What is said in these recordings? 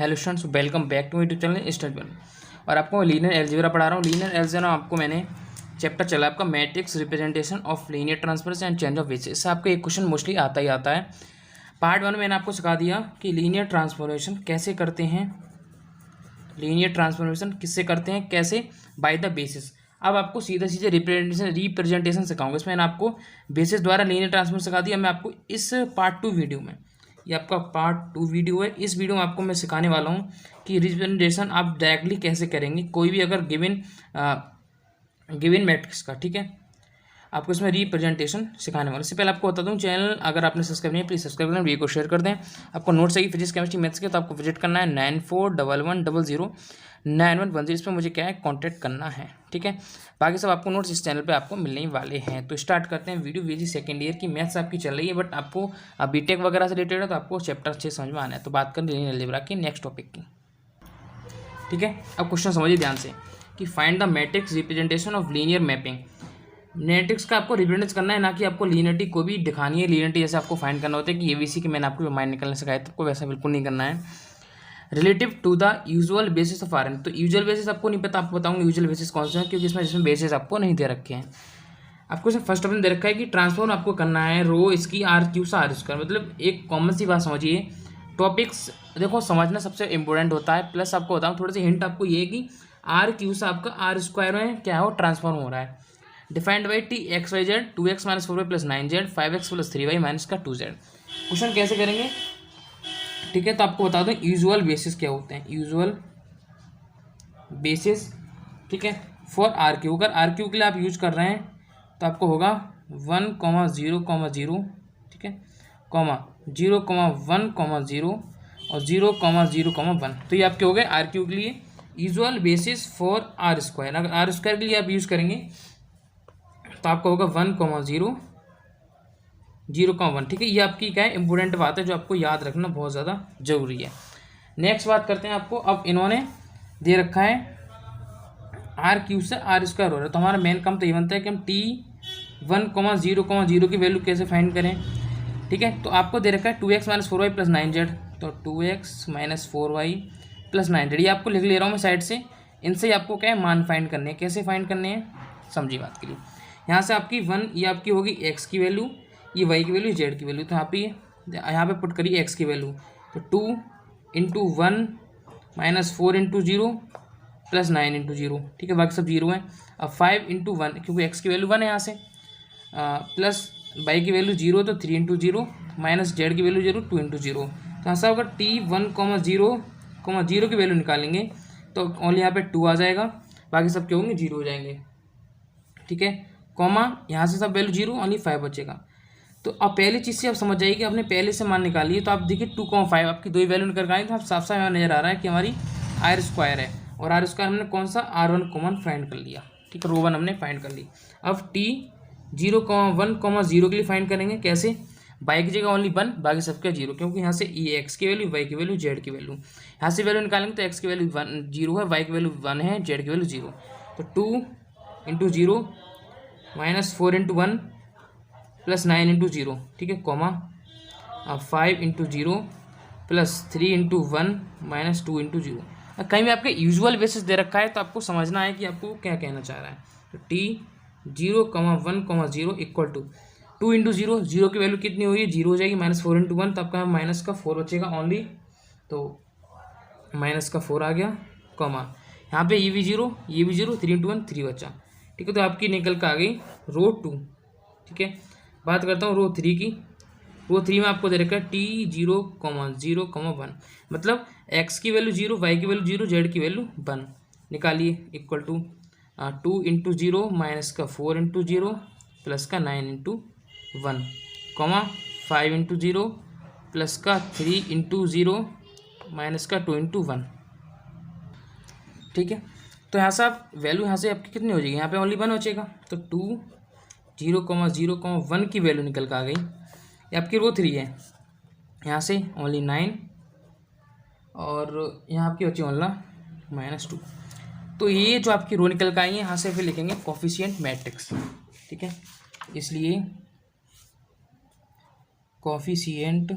Hello students, welcome back to YouTube channel study one. और आपको linear algebra पढ़ा रहा हूँ। लीनियर अलजेब्रा आपको मैंने चैप्टर चला आपका matrix representation of linear transfers and change of basis. इससे आपको एक क्वेश्चन मोस्टली आता ही आता है। पार्ट 1 मैंने आपको सिखा दिया कि लीनियर ट्रांसफॉर्मेशन कैसे करते हैं, लीनियर ट्रांसफॉर्मेशन किससे करते हैं, कैसे, बाय द बेसिस। अब आपको सीधे सीधे रिप्रेजेंटेशन सिखाऊंगा। इसमें मैंने आपको बेसिस द्वारा लीनियर ट्रांसफॉर्मेशन सिखा दिया। मैं आपको इस पार्ट 2 वीडियो में, ये आपका पार्ट 2 वीडियो है, इस वीडियो में आपको मैं सिखाने वाला हूँ कि रिप्रेजेंटेशन आप डायरेक्टली कैसे करेंगे कोई भी अगर गिवन मैट्रिक्स का। ठीक है, आपको इसमें रिप्रेजेंटेशन सिखाने वाला। इससे पहले आपको बता दूं, चैनल अगर आपने सब्सक्राइब नहीं है प्लीज़ सब्सक्राइब करें, वीडियो को शेयर कर दें। आपको नोट्स चाहिए फिजिक्स केमिस्ट्री मैथ्स के तो आपको विजिट करना है 9411009110। इस पर मुझे क्या है कॉन्टैक्ट करना है। ठीक है, बाकी सब आपको नोट्स इस चैनल पे आपको मिलने ही वाले हैं। तो स्टार्ट करते हैं वीडियो। वीजी सेकेंड ईयर की मैथ्स आपकी चल रही है, बट आपको बीटेक वगैरह से रिलेटेड है तो आपको चैप्टर अच्छे समझ में आना है। तो बात करें लीनियर अलजेब्रा की नेक्स्ट टॉपिक की। ठीक है, अब क्वेश्चन समझिए ध्यान से कि find the matrix representation of linear mapping. Matrix का आपको रिप्रेजेंट करना है, ना कि आपको लीनियरिटी को भी दिखानी है। लीनियरिटी जैसे आपको फाइंड करना होता है कि एबीसी के मैंने आपको माइंड निकालने सिखाया था, आपको वैसा बिल्कुल नहीं करना है। Relative to the usual basis of RN, तो यूजुअल बेसिस आपको नहीं पता, आपको बताऊंगा यूजुअल बेसिस कौन से हैं, क्योंकि इसमें बेसिस आपको नहीं दे रखे हैं। आपको इसमें फर्स्ट ऑप्शन दे रखा है कि ट्रांसफॉर्म आपको करना है रो इसकी आर क्यू से आर स्क्वायर। मतलब एक कॉमन सी बात समझिए, टॉपिक्स देखो समझना सबसे इंपॉर्टेंट होता है। प्लस आपको बताऊँ थोड़ी सी हिंट आपको ये कि आर क्यू से आपका आर स्क्वायर में क्या हो ट्रांसफॉर्म हो रहा है। Defined by T X Y Z 2x - 4y + 9z 5x + 3y - का 2z। क्वेश्चन कैसे करेंगे? ठीक है, तो आपको बता दूं यूजुअल बेसिस क्या होते हैं। यूजुअल बेसिस, ठीक है, फॉर आर क्यू। अगर आर क्यू के लिए आप यूज कर रहे हैं तो आपको होगा 1,0,0, ठीक है, कॉमा 0,1,0 और 0,0,1। तो ये आपके हो गए आर क्यू के लिए usual basis for R square. अगर आर स्क्वायर के लिए आप यूज़ करेंगे तो आपका होगा 1,0, 0,1। ठीक है, ये आपकी क्या है इंपॉर्टेंट बात है जो आपको याद रखना बहुत ज़्यादा जरूरी है। नेक्स्ट बात करते हैं आपको, अब इन्होंने दे रखा है आर क्यू से आर स्क्वायर हो रहा है, तो हमारा मेन काम तो ये बनता है कि हम t1,0,0 की वैल्यू कैसे फाइंड करें। ठीक है, तो आपको दे रखा है 2x - 4y + 9z, तो 2x - 4y + 9z। ये आपको लिख ले रहा हूँ मैं साइड से। इनसे ही आपको क्या है मान फाइंड करने हैं। कैसे फाइंड करने हैं समझिए बात के लिए। यहाँ से आपकी 1 ये आपकी होगी x की वैल्यू, ये y की वैल्यू, z की वैल्यू। तो यहाँ पे पुट करिए x की वैल्यू, तो 2 × 1 - 4 × 0 + 9 × 0। ठीक है, बाकी सब 0 है। अब 5 × 1, क्योंकि x की वैल्यू 1 है यहाँ से, प्लस y की वैल्यू 0 तो 3 × 0 माइनस z की वैल्यू 0 2 × 0। तो ऐसा होगा t1,0,0 की वैल्यू निकालेंगे तो ओनली यहाँ पे 2 आ जाएगा, बाकी सब क्या होंगे 0 हो जाएंगे। ठीक है, कॉमा यहाँ से सब वैल्यू 0, ओनली 5 बचेगा। तो अब पहली चीज़ से आप समझ जाइए कि आपने पहले से मान निकाली है। तो आप देखिए 2,5 आपकी दो ही वैल्यू निकल गई, तो आप साफ साफ नजर आ रहा है कि हमारी आर स्क्वायर है, और आर स्क्वायर हमने कौन सा R1 कॉमन फाइंड कर लिया। ठीक है, रो 1 हमने फाइंड कर ली। अब t 0,1,0 के लिए फाइंड करेंगे कैसे, y की जगह ओनली 1, बाकी सबका 0, क्योंकि यहाँ से ये x की वैल्यू, y की वैल्यू, z की वैल्यू, यहाँ से वैल्यू निकालेंगे तो x की वैल्यू 0 है, y की वैल्यू 1 है, z की वैल्यू 0। तो 2 × 0 - 4 × 1 + 9 × 0। ठीक है, कॉमा अब 5 × 0 + 3 × 1 - 2 × 0। कहीं भी आपके यूजुअल बेसिस दे रखा है तो आपको समझना है कि आपको क्या कहना चाह रहा है। तो t 0,1,0 = 2 × 0, 0 की वैल्यू कितनी होगी 0 हो जाएगी, -4 × 1, तो आपका माइनस का 4 बचेगा ओनली, तो माइनस का 4 आ गया, कॉमा यहाँ पे ये भी 0, ये भी 0, 3 × 1 3 बचा। ठीक है, तो आपकी निकल कर आ गई रो 2। ठीक है, बात करता हूँ रो 3 की। रो 3 में आपको दे रखा है t 0,0,1, मतलब x की वैल्यू 0, y की वैल्यू 0, z की वैल्यू 1 निकालिए, इक्वल टू 2 × 0 माइनस का 4 × 0 प्लस का 9 × 1, कॉमा 5 × 0 प्लस का 3 × 0 माइनस का 2 × 1। ठीक है, तो यहाँ से आप वैल्यू यहाँ से आपकी कितनी हो जाएगी, यहाँ पे ओनली 1 बचेगा, तो 2 0,0,1 की वैल्यू निकल कर आ गई। ये आपकी रो 3 है, यहाँ से ओनली 9 और यहाँ आपकी बची ओनला -2। तो ये जो आपकी रो निकल कर आई है, यहाँ से फिर लिखेंगे कोफिशिएंट मैट्रिक्स। ठीक है, इसलिए कोफिशिएंट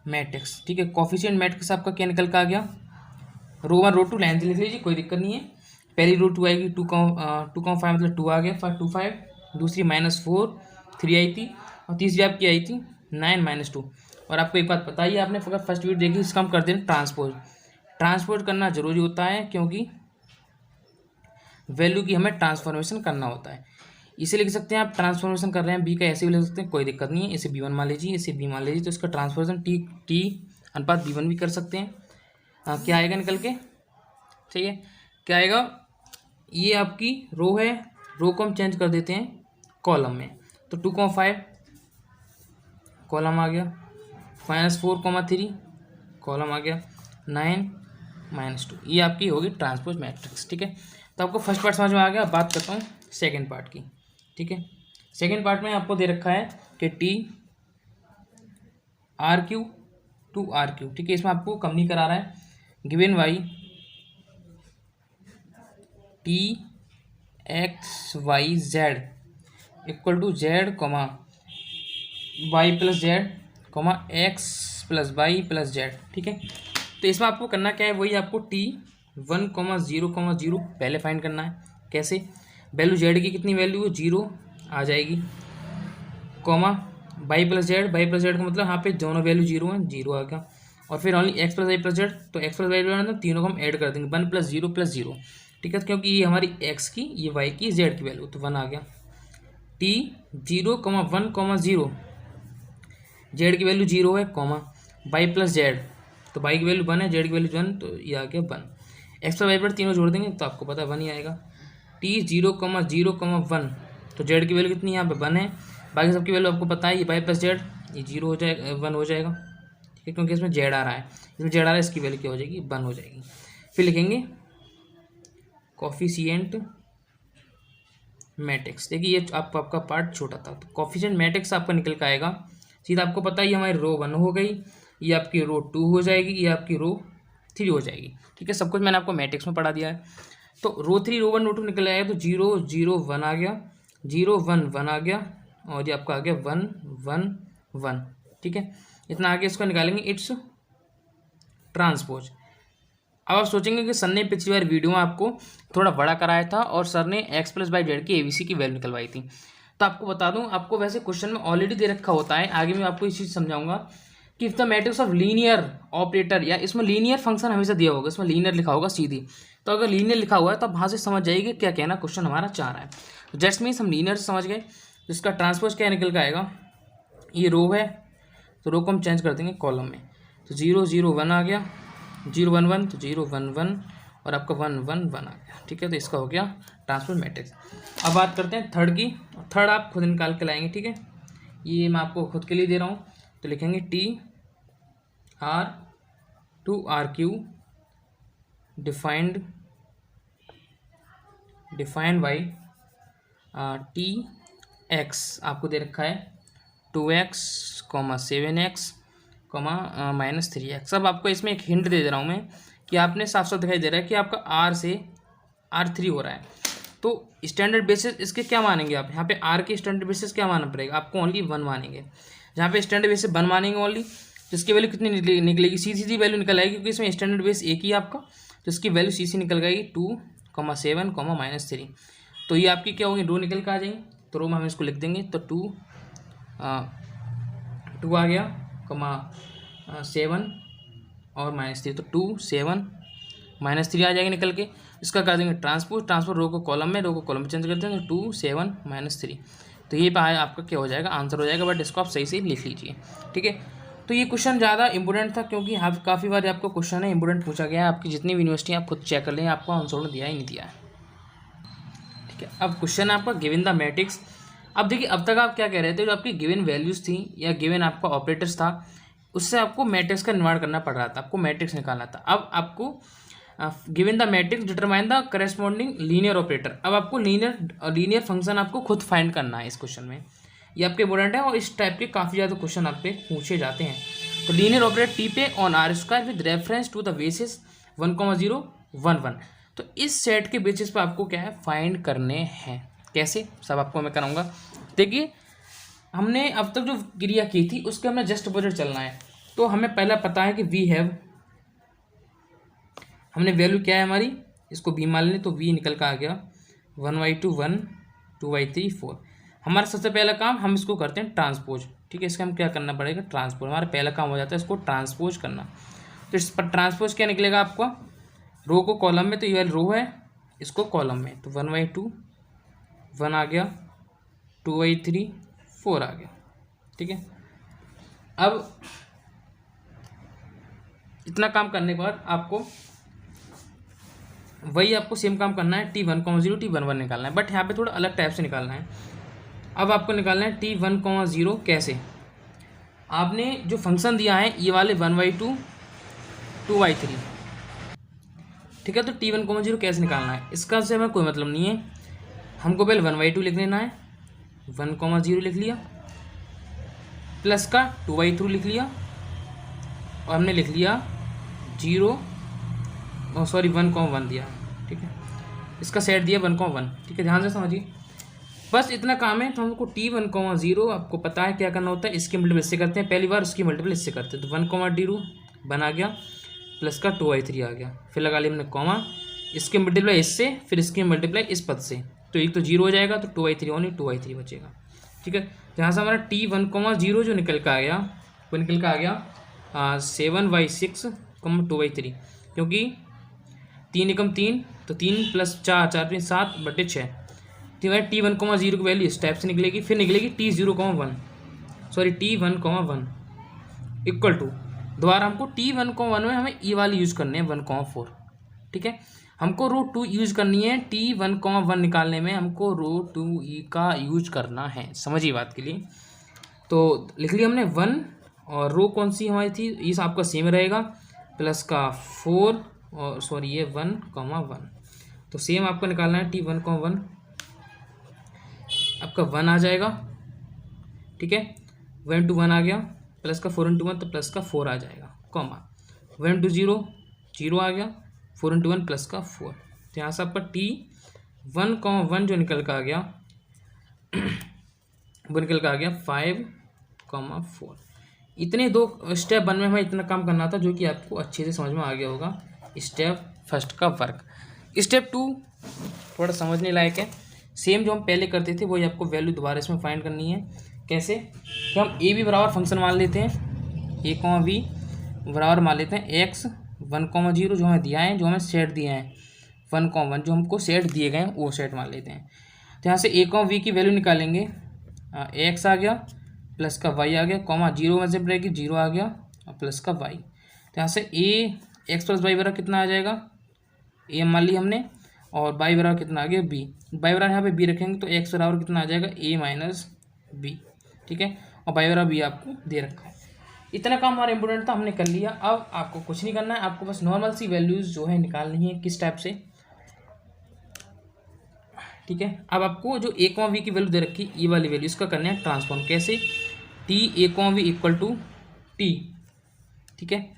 मैट्रिक्स, ठीक है। कोफिशिएंट मैट्रिक्स आपका क्या निकल का आ गया, रो 1 रो 2 लाइन से लिख लीजिए, कोई दिक्कत नहीं है। पहली रो 2 आएगी, 2,5 मतलब 2 आ गया, 5 दूसरी -4 3 आई थी, और तीसरी आपकी आई थी 9 -2। और आपको एक बात बताइए, आपने अगर फर्स्ट वीडियो देखी, इसका हम कर दें ट्रांसपोज करना जरूरी होता है, क्योंकि वैल्यू की हमें ट्रांसफॉर्मेशन करना होता है। इसे लिख सकते हैं आप, ट्रांसफॉर्मेशन कर रहे हैं बी का, ऐसे भी लिख सकते हैं, कोई दिक्कत नहीं है। इसे B1 मान लीजिए, इसे B मान लीजिए, तो इसका ट्रांसफॉर्मेशन टी अनुपात B1 भी कर सकते हैं। क्या आएगा निकल के, ठीक है, क्या आएगा, ये आपकी रो है, रो को हम चेंज कर देते हैं कॉलम में, तो 2,5 कॉलम आ गया, -4,3 कॉलम आ गया, 9 -2, ये आपकी होगी ट्रांसपोज मैट्रिक्स, ठीक है। तो आपको फर्स्ट पार्ट समझ में आ गया। बात करता हूँ सेकेंड पार्ट की, ठीक है। सेकेंड पार्ट में आपको दे रखा है कि TRQ to RQ, ठीक है। इसमें आपको कम नहीं करा रहा है, given by TXYZ equal to Z, Y + Z, X + Y + Z, ठीक है। तो इसमें आपको करना क्या है, वही आपको T1,0,0 पहले फाइंड करना है। कैसे, वैल्यू Z की कितनी वैल्यू है, 0 आ जाएगी, Y + Z का मतलब यहाँ पे दोनों वैल्यू 0 हैं, 0 आ गया, और फिर ओनली X + Y + Z, तो X + Y + Z तीनों को हम ऐड कर देंगे, 1 + 0 + 0, ठीक है, क्योंकि ये हमारी X की, ये Y की, Z की वैल्यू, तो 1 आ गया। T0, 1, 0, Z की वैल्यू 0 है, Y + Z, तो Y की वैल्यू 1 है, Z की वैल्यू 1, तो ये आ गया 1। X + Y + तीनों जोड़ देंगे तो आपको पता है 1 ही आएगा। T0, 0, 1, तो Z की वैल्यू कितनी है, यहाँ पे 1 है, बाकी सबकी वैल्यू आपको पता है, ये Y + Z, ये 0 हो जाएगा, 1 हो जाएगा, ठीक है, क्योंकि इसमें Z आ रहा है, इसकी वैल्यू क्या हो जाएगी, 1 हो जाएगी। फिर लिखेंगे कोफिशिएंट मैट्रिक्स, देखिए ये आपका पार्ट छोटा था, तो कोफिशिएंट मैट्रिक्स आपका निकल का आएगा सीधा, आपको पता है ये हमारी रो 1 हो गई, ये आपकी रो 2 हो जाएगी, ये आपकी रो 3 हो जाएगी, ठीक है। सब कुछ मैंने आपको मैट्रिक्स में पढ़ा दिया है। तो रो 3, रो 1, रो 2 निकल आएगा, तो 0, 0, 1 आ गया, 0, 1, 1 आ गया, और ये आपका आ गया 1, 1, 1, ठीक है। इतना आगे इसको निकालेंगे, इट्स ट्रांसपोज। अब आप सोचेंगे कि सर ने पिछली बार वीडियो में आपको थोड़ा बड़ा कराया था, और सर ने X + Y Z की ABC की वैल्यू निकलवाई थी। तो आपको बता दूं, आपको वैसे क्वेश्चन में ऑलरेडी दे रखा होता है, आगे मैं आपको इस चीज़ समझाऊंगा कि if the matrix of linear operator, या इसमें लीनियर फंक्शन हमेशा दिया होगा, इसमें लीनियर लिखा होगा सीधी, तो अगर लीनियर लिखा हुआ है तो आप वहाँ से समझ जाइए क्या कहना क्वेश्चन हमारा चाह रहा है। तो जस्ट मीन्स हम लीनियर से समझ गए, तो इसका ट्रांसपोज क्या निकल के आएगा, ये रो है, तो रो को हम चेंज कर देंगे कॉलम में, तो 0, 0, 1 आ गया, 0, 1, 1, तो 0, 1, 1, और आपका 1, 1, 1 आ गया, ठीक है। तो इसका हो गया ट्रांसपोज मैट्रिक्स। अब बात करते हैं थर्ड की, थर्ड आप खुद निकाल के लाएंगे, ठीक है, ये मैं आपको खुद के लिए दे रहा हूँ। तो लिखेंगे TR to RQ defined by TX, आपको दे रखा है 2x, 7x, -3x। अब आपको इसमें एक हिंट दे रहा हूँ मैं, कि आपने साफ साफ दिखाई दे रहा है कि आपका R से R3 हो रहा है, तो स्टैंडर्ड बेसिस इसके क्या मानेंगे आप, यहाँ पे R के स्टैंडर्ड बेसिस क्या मानना पड़ेगा आपको, ओनली 1 मानेंगे। जहाँ पे स्टैंडर्ड बेसिस 1 मानेंगे ओनली, तो इसकी वैल्यू कितनी निकलेगी, सीधी वैल्यू निकल आएगी, क्योंकि इसमें स्टैंडर्ड बेस एक ही है आपका, तो इसकी वैल्यू सीधी निकल गई 2, 7, -3। तो ये आपकी क्या होगी, रो निकल के आ जाएंगे, तो रो में हम इसको लिख देंगे, तो 2 आ गया, 7 और -3, तो 2, 7, -3 आ जाएगी निकल के। इसका कर देंगे ट्रांसपोज रो को कॉलम में, रो को कॉलम में चेंज करते हैं, तो 2, 7, -3, तो ये आपका क्या हो जाएगा, आंसर हो जाएगा, बट इसको आप सही से लिख लीजिए, ठीक है। तो ये क्वेश्चन ज़्यादा इंपॉर्टेंट था, क्योंकि आप काफ़ी बार आपको क्वेश्चन है इंपॉर्टेंट पूछा गया है, आपकी जितनी भी यूनिवर्सिटी आप खुद चेक कर लें, आपको आंसर दिया ही नहीं दिया है, ठीक है। अब क्वेश्चन है आपका गिवन द मैट्रिक्स। अब देखिए, अब तक आप क्या कह रहे थे, जो आपकी गिवन वैल्यूज़ थी या गिवन आपका ऑपरेटर्स था, उससे आपको मैट्रिक्स का निर्माण करना पड़ रहा था, आपको मैट्रिक्स निकालना था। अब आपको given the matrix determine the corresponding linear operator, अब आपको लीनियर फंक्शन आपको खुद फाइंड करना है इस क्वेश्चन में, ये आपके इंपॉर्टेंट है, और इस टाइप के काफ़ी ज़्यादा क्वेश्चन आप पे पूछे जाते हैं। तो लीनियर ऑपरेटर टी पे on R² with reference to the basis 1, 0, 1, 1, तो इस सेट के बेसिस पर आपको क्या है, फाइंड करने हैं। कैसे, सब आपको मैं कराऊंगा। देखिए, हमने अब तक जो क्रिया की थी उसके हमें जस्ट अपोजिट चलना है। तो हमें पहला पता है कि वी हैव, हमने वैल्यू क्या है हमारी, इसको वी मान लें तो वी निकल कर आ गया 1/2 1, 2/3 4। हमारा सबसे पहला काम हम इसको करते हैं ट्रांसपोज। ठीक है, इसका हम क्या करना पड़ेगा, ट्रांसपोज। हमारा पहला काम हो जाता है इसको ट्रांसपोज करना। तो इस पर ट्रांसपोज क्या निकलेगा आपका, रो को कॉलम में, तो ये रो है, इसको कॉलम में, तो 1/2 1 आ गया, 2/3 4 आ गया। ठीक है, अब इतना काम करने के बाद आपको वही आपको सेम काम करना है, T1,0 T11 निकालना है, बट यहाँ पे थोड़ा अलग टाइप से निकालना है। अब आपको निकालना है T1,0 कैसे, आपने जो फंक्शन दिया है ये वाले 1/2 2/3। ठीक है, तो T1,0 कैसे निकालना है, इसका से हमें कोई मतलब नहीं है। हमको पहले 1/2 लिख लेना है, 1,0 लिख लिया, प्लस का 2/3 लिख लिया, और हमने लिख लिया 1,1 दिया। ठीक है, इसका सेट दिया 1,1। ठीक है, ध्यान से समझिए, बस इतना काम है। तो हमको T1,0 आपको पता है क्या करना होता है, इसके मल्टीपल इससे करते हैं, पहली बार उसकी मल्टीपल इससे करते हैं, तो 1,0 बना गया, प्लस का 2/3 आ गया, फिर लगा लिया हमने कॉमा, इसके मल्टीप्लाई इससे, फिर इसके मल्टीप्लाई इस पद से, तो एक तो 0 हो जाएगा, तो 2/3 ओनली 2/3 बचेगा। ठीक है, जहाँ से हमारा T1,0 जो निकल कर आ गया, वो निकल कर आ गया 7/6, 2/3, क्योंकि 3 एकम 3, तो 3 + 4 4 3 7/6। तो हमारे T1,0 की वैल्यू इस टाइप से निकलेगी। फिर निकलेगी T1,1 इक्वल टू, दोबारा हमको T1,1 में हमें ई वाली यूज़ करनी है 1,4। ठीक है, हमको रो 2 यूज़ करनी है, T1,1 निकालने में हमको रो 2e का यूज करना है, समझिए बात के लिए। तो लिख लिया हमने 1, और रो कौन सी हमारी थी, ये आपका सेम रहेगा, प्लस का 4, और सॉरी ये 1,1, तो सेम आपको निकालना है T1,1, आपका 1 आ जाएगा। ठीक है, 1 to 1 आ गया, प्लस का 4 into 1, तो प्लस का 4 आ जाएगा, कॉमा 1 to 0 0 आ गया, 4 into 1 प्लस का 4। तो यहाँ से आपका T1,1 जो निकल का आ गया वो निकल का आ गया 5,4। इतने दो स्टेप 1 में हमें इतना काम करना था, जो कि आपको अच्छे से समझ में आ गया होगा, स्टेप फर्स्ट का वर्क। स्टेप 2 थोड़ा समझने लायक है, सेम जो हम पहले करते थे वही आपको वैल्यू दोबारा इसमें फाइंड करनी है। कैसे, कि हम ए बी बराबर फंक्शन मान लेते हैं, ए कॉमा बी बराबर मान लेते हैं x 1,0 जो हमें दिया है, जो हमें सेट दिए हैं 1,1 जो हमको सेट दिए गए हैं वो सेट मान लेते हैं। तो यहाँ से ए कॉमा वी की वैल्यू निकालेंगे, x आ गया, प्लस का y आ गया, कॉमा 0 में से रहेगी 0 आ गया, और प्लस का y। तो यहाँ से ए x + y बराबर कितना आ जाएगा, ए मान ली हमने, और y बराबर कितना आ गया b, y बराबर यहाँ पे b रखेंगे तो x बराबर कितना आ जाएगा a - b। ठीक है, और y बराबर b आपको दे रखा है। इतना काम हमारा इंपॉर्टेंट था, हमने कर लिया। अब आपको कुछ नहीं करना है, आपको बस नॉर्मल सी वैल्यूज़ जो है निकालनी है, किस टाइप से। ठीक है, अब आपको जो a, v की वैल्यू दे रखी ये वाली वैल्यू, इसका करना है ट्रांसफॉर्म। कैसे, T a, v equal to T। ठीक है,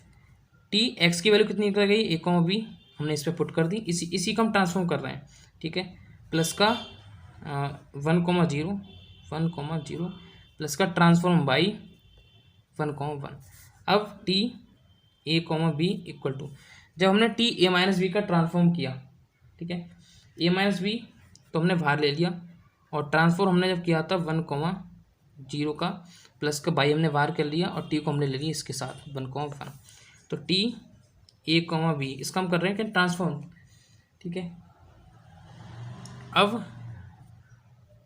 T x की वैल्यू कितनी निकल गई, a, v हमने इस पर पुट कर दी, इसी को हम ट्रांसफॉर्म कर रहे हैं। ठीक है, प्लस का 1,0 प्लस का ट्रांसफॉर्म बाई 1,1। अब T a, v equal to, जब हमने T a - v का ट्रांसफॉर्म किया, ठीक है, a - v तो हमने बाहर ले लिया, और ट्रांसफॉर्म हमने जब किया था 1,0 का, प्लस का बाई हमने बाहर कर लिया, और T को हमने ले लिया इसके साथ 1,1। तो T a, v इसका हम कर रहे हैं क्या, ट्रांसफॉर्म। ठीक है, अब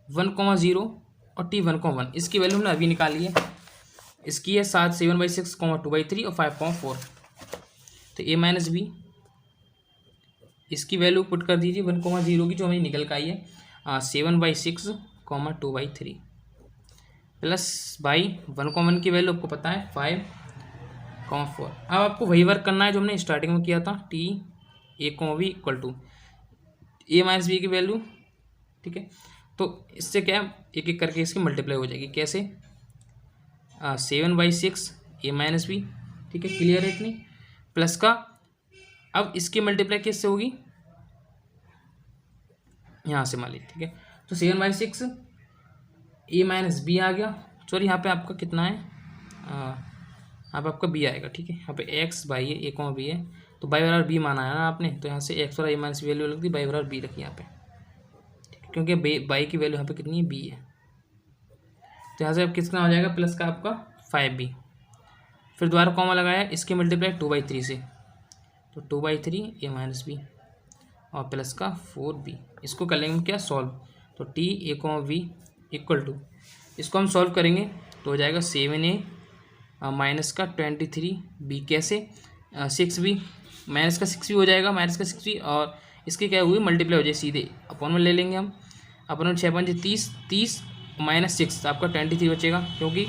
1,0 और T1,1 इसकी वैल्यू हमने अभी निकाली है, इसकी है 7/6, 2/3 और 5,4। तो a - v इसकी वैल्यू पुट कर दीजिए 1,0 की, जो हमें निकल कर आई है 7/6, 2/3 प्लस बाई 1,1 की वैल्यू आपको पता है 5,4। अब आपको वही वर्क करना है जो हमने स्टार्टिंग में किया था, T a, v equal to a - v की वैल्यू। ठीक है, तो इससे क्या एक एक करके इसकी मल्टीप्लाई हो जाएगी। कैसे, 7/6 a - v। ठीक है, क्लियर है इतनी, प्लस का, अब इसकी मल्टीप्लाई किससे होगी, यहाँ से मान लीजिए। ठीक है, तो 7/6 a - b आ गया, सॉरी यहाँ पे आपका कितना है यहाँ पे आपका बी आएगा, ठीक है। यहाँ पे एक्स बाई है, ए कॉमा बी है, तो बाई बराबर बी माना है ना आपने, तो यहाँ से एक्स और ए माइनस वैल्यू लगती, बाई बराबर बी रखी यहाँ पे, ठीक है, क्योंकि बाई की वैल्यू यहाँ पे कितनी है, बी है। तो यहाँ से अब किसका हो जाएगा, प्लस का आपका 5b, फिर दोबारा कॉमा लगाया, इसके मल्टीप्लाई 2/3 से, तो 2/3 ए माइनस बी और प्लस का 4b, इसको कर लेंगे क्या सॉल्व, तो T A comma V equal to, इसको हम सॉल्व करेंगे तो हो जाएगा 7a माइनस का 23b, कैसे 6b, माइनस का 6b हो जाएगा, माइनस का 6b, और इसके क्या हुई मल्टीप्लाई हो जाए सीधे, अपॉन में ले लेंगे हम, अपॉन में 6×5 30, 30 माइनस 6 आपका 23 बचेगा, क्योंकि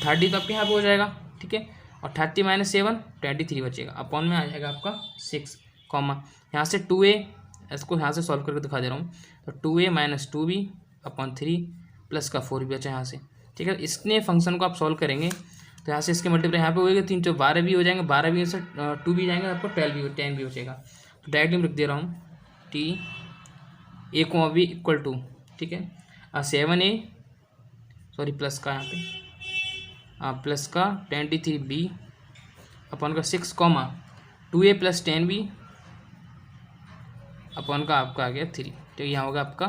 30 तो आपके यहाँ पे हो जाएगा, ठीक है, और 30 माइनस 7 23 बचेगा, अपॉन में आ जाएगा आपका 6 कॉमा, यहाँ से 2a, इसको यहाँ से सॉल्व करके दिखा दे रहा हूँ, तो 2a minus 2b upon 3 plus का 4b बचा यहाँ से, ठीक है। इसने फंक्शन को आप सॉल्व करेंगे तो यहाँ से इसके मल्टीप्लाई यहाँ पे होएगा 3 तो 12 भी हो जाएंगे, 12 भी से 2 भी जाएंगे, आपको 10 भी बचेगा, तो डायरेक्टली मैं लिख दे रहा हूँ T A comma B equal to, ठीक है, 7a सॉरी प्लस का यहाँ पे प्लस का 23b अपॉन का 6 comma 2a plus 10b upon का आपका आ गया 3, तो यहाँ होगा आपका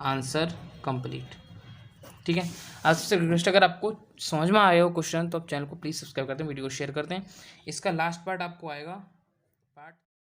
आंसर कंप्लीट, ठीक है। आपसे रिक्वेस्ट, अगर आपको समझ में आया हो क्वेश्चन तो आप चैनल को प्लीज़ सब्सक्राइब करते हैं, वीडियो को शेयर करते हैं। इसका लास्ट पार्ट आपको आएगा